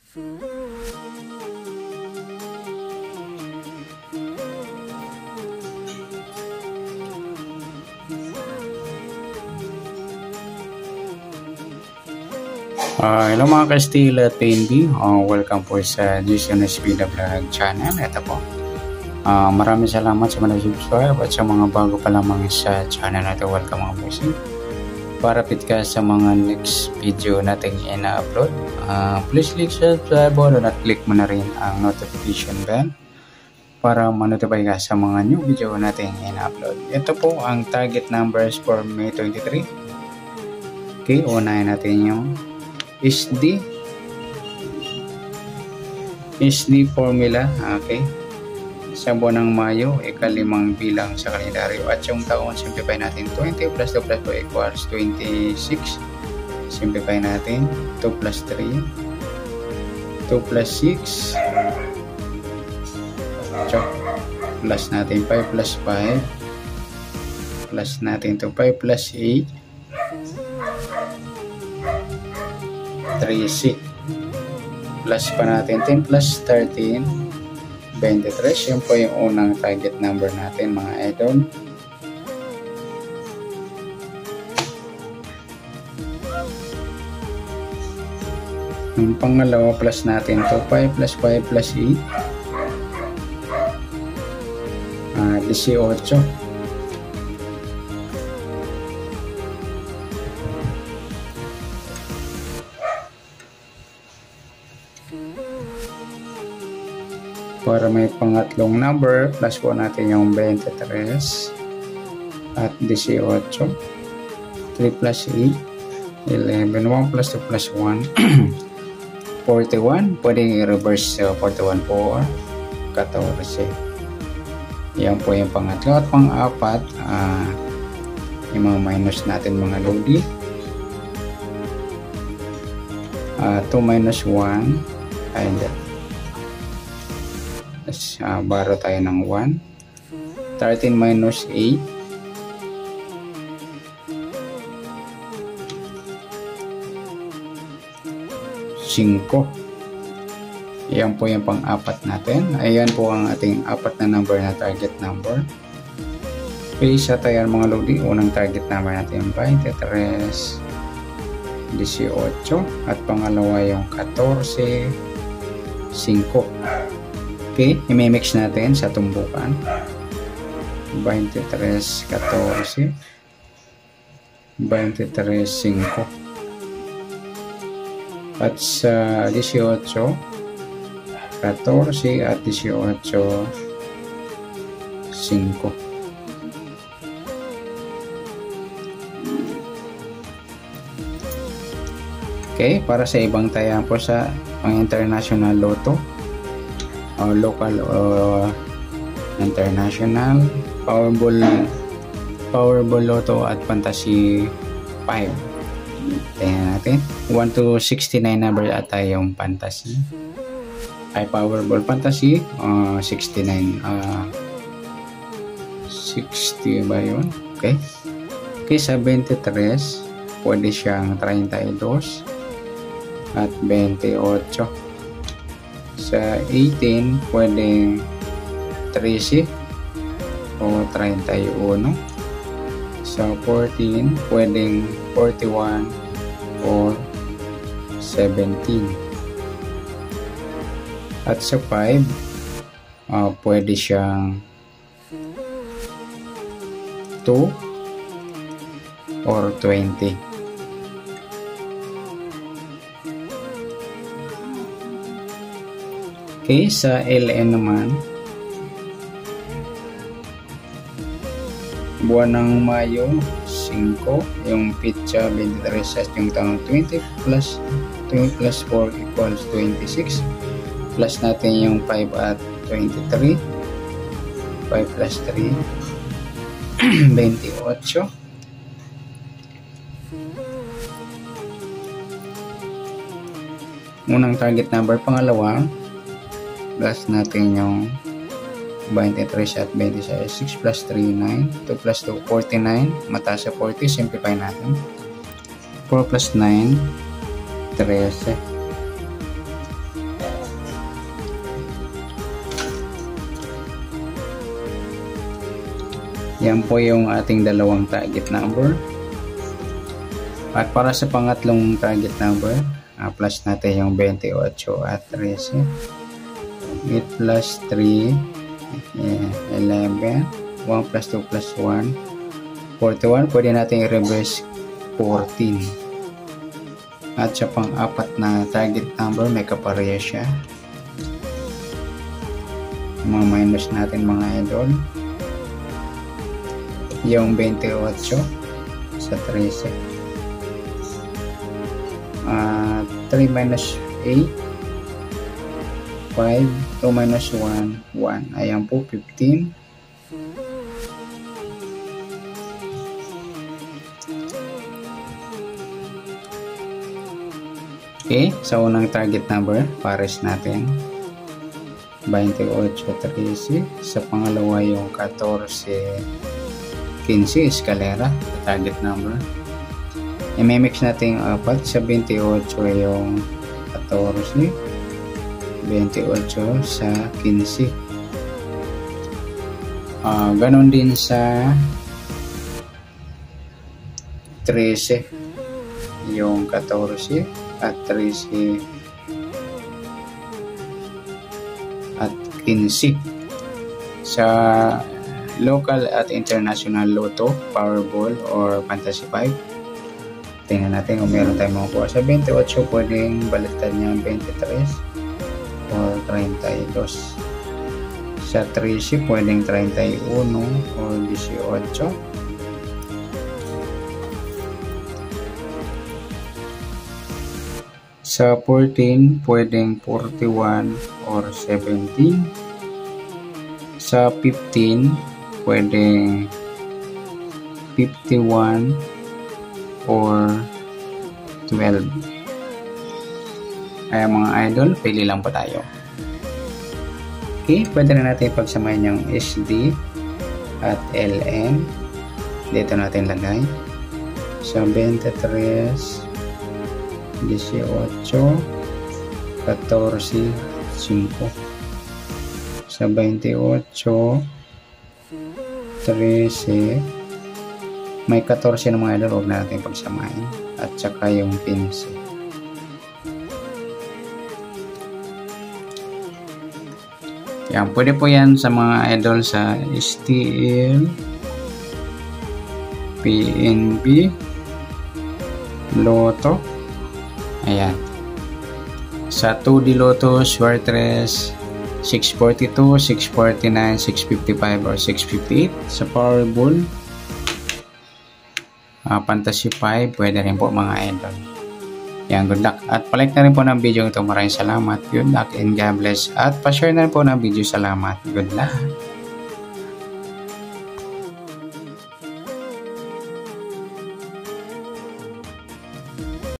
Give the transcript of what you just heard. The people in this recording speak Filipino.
Hello mga ka-Steel at PNB, welcome po sa GCNS Vlog channel. Ito po, maraming salamat sa mga subscribe at sa mga bago pa lamang sa channel na ito. Welcome mga bossing. Para fit ka sa mga next video natin ina-upload, please click subscribe button at click mo na rin ang notification bell para ma-notify ka sa mga new video natin ina-upload. Ito po ang target numbers for May 23. Okay, unahin natin yung SD formula. Okay, sa buwan ng Mayo, ika-5 bilang sa kalendaryo at yung taon, simplify natin. 20 plus 2 plus 2 equals 26. Simplify natin. 2 plus 3, 2 plus 6, plus natin 5 plus 5, plus natin to 5 plus 8, 36, plus pa natin 10 plus 13, 23. Yun po yung unang target number natin mga idol. Yung pangalawa, plus natin to 5 plus 5 plus 8, 18. Para may pangatlong number, plus po natin yung 23 at 18. 3 plus 8, 11. 1 plus 2 plus 1, 41. Pwedeng i-reverse 41 po, 14. Yan po yung pangatlo. At pang-apat, yung mga minus natin mga lodi. 2 minus 1, and baro tayo ng 1. 13 minus 8, 5. Yan po yung pang-apat natin. Ayan po ang ating apat na number na target number. Okay, sa tayo mga lodi, unang target number natin 23, 18, at pangalawa yung 14, 5. Okay, i-mix natin sa tumbukan. 23, 14, 23, 5. At sa 18, 14 at 18, 5. Okay, para sa ibang tayan po sa pang international lotto, local o international, Powerball Lotto at Fantasy 5. Tingnan natin. 1 to 69 number ata yung Fantasy. Ay, Powerball Fantasy, 69. 60 ba yun? Okay. Okay, sa 23, pwede siyang 32 at 28. Sa 18, pwedeng 13 o 31. Sa 14, pwedeng 41 o 17. At sa 5, pwede siyang 2 or 20. Okay, sa LN naman, buwan ng Mayo, 5, yung pitsa 23 at yung taon 20 plus 2 plus 4 equals 26. Plus natin yung 5 at 23. 5 plus 3, 28. Unang target number, pangalawa, plus natin yung 23 at 26. 6 plus 3, 9. 2 plus 2, 49. Mataas sa 40. Simplify natin. 4 plus 9, 13. Yan po yung ating dalawang target number. At para sa pangatlong target number, plus natin yung 28 at 13. 8 plus 3, 11. 1 plus 2 plus 1, 41. Pwede natin i-reverse 14. At sa pang-apat na target number, may kapareha siya. Mga minus natin mga idol. Yung 28 sa 13. 3 minus 8, 5, 2 minus 1, 1. Ayan po, 15. Okay, sa unang target number, pares natin. 28, 13. Sa pangalawa yung 14, 15, escalera, target number. I-mix natin yung apat. Sa 28 yung 14, 28 sa 15. Ganon din sa 13, yung 14 at 13 at 15. Sa local at international lotto, Powerball or Fantasy 5, tingnan natin kung meron tayong makukuha. Sa 28 pwedeng baliktad niya 23 or 32. Sa 13 pwedeng 31 or 18. Sa 14 pwedeng 41 or 17. Sa 15 pwedeng 51 or 12. Ay mga idol, pili lang po tayo. Okay, pwede na natin pagsamahin yung SD at LN. Dito natin lagay. Sa 23, 18, 14, 5. Sa 28, 13, may 14 na mga idol, huwag natin pagsamahin. At saka yung 15. Yan, pwede po yan sa mga idol sa STL, PNB, Lotto. Ayan. Sa 2D Lotto, Swertres, 642, 649, 655 or 658. Sa Powerball, Fantasy 5, pwede rin po mga idol. Yan, good luck. At palike na rin po ng video ito. Maraming salamat. Good luck and God bless. At pa-share na rin po ng video. Salamat. Good luck.